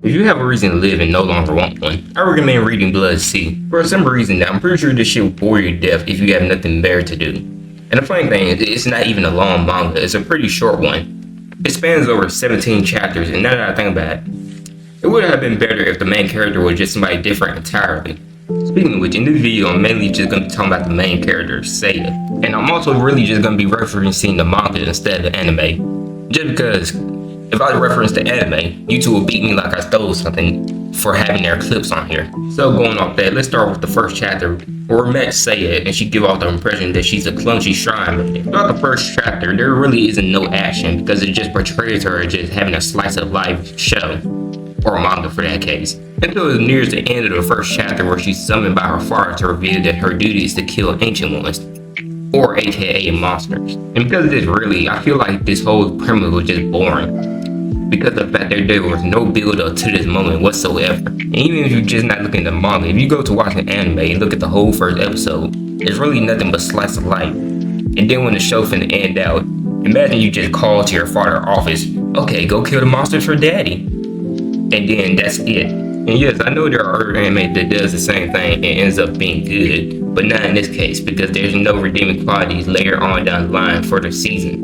If you have a reason to live and no longer want one, I recommend reading Blood Sea. For some reason, I'm pretty sure this shit will bore you to death if you have nothing better to do. And the funny thing is, it's not even a long manga, it's a pretty short one. It spans over 17 chapters, and now that I think about it would have been better if the main character was just somebody different entirely. Speaking of which, in this video I'm mainly just going to be talking about the main character, Seiya. And I'm also really just going to be referencing the manga instead of the anime. Just because if I reference the anime, YouTube will beat me like I stole something for having their clips on here. So going off that, let's start with the first chapter where we met Seiya and she give off the impression that she's a clumsy shrine maiden. Throughout the first chapter, there really isn't no action because it just portrays her as just having a slice of life show, or manga for that case. Until it nears the end of the first chapter where she's summoned by her father to reveal that her duty is to kill ancient ones, or aka monsters. And because of this, really, I feel like this whole premise was just boring. Because of the fact that there was no build up to this moment whatsoever. And even if you're just not looking at the manga, if you go to watch an anime and look at the whole first episode, it's really nothing but slice of life. And then when the show finna end out, imagine you just call to your father's office, okay, go kill the monsters for daddy. And then that's it. And yes, I know there are other anime that does the same thing and ends up being good, but not in this case because there's no redeeming qualities later on down the line for the season.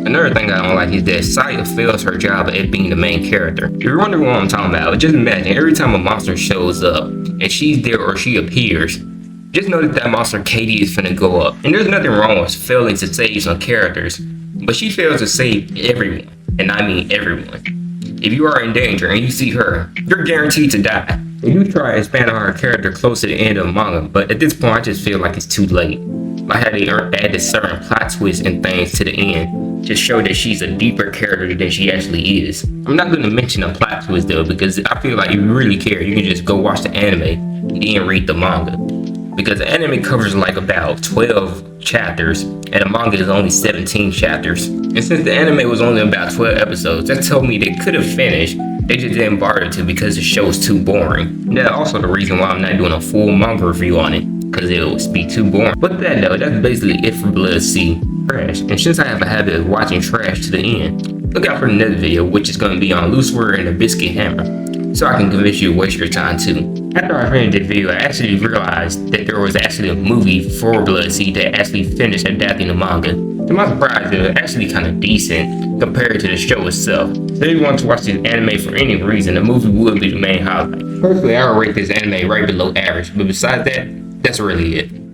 Another thing I don't like is that Seiya fails her job at being the main character. If you're wondering what I'm talking about, just imagine every time a monster shows up and she's there or she appears, just know that monster KD is finna go up. And there's nothing wrong with failing to save some characters, but she fails to save everyone, and I mean everyone. If you are in danger and you see her, you're guaranteed to die. They do try to expand on her character close to the end of the manga, but at this point I just feel like it's too late. Like how they added certain plot twists and things to the end to show that she's a deeper character than she actually is. I'm not going to mention the plot twist though, because I feel like if you really care, you can just go watch the anime and then read the manga. Because the anime covers like about 12 chapters and the manga is only 17 chapters. And since the anime was only about 12 episodes, that told me they could have finished, they just didn't bother to because the show is too boring. And that's also the reason why I'm not doing a full manga review on it, because it would be too boring. But that though, that's basically it for Blood Sea. Trash. And since I have a habit of watching trash to the end, look out for the next video, which is going to be on Lucifer and the Biscuit Hammer, so I can convince you to waste your time too. After I finished this video, I actually realized that there was actually a movie for Blood Sea that actually finished adapting the manga. To my surprise, it was actually kind of decent compared to the show itself. So if you want to watch this anime for any reason, the movie would be the main highlight. Personally, I would rate this anime right below average, but besides that, that's really it.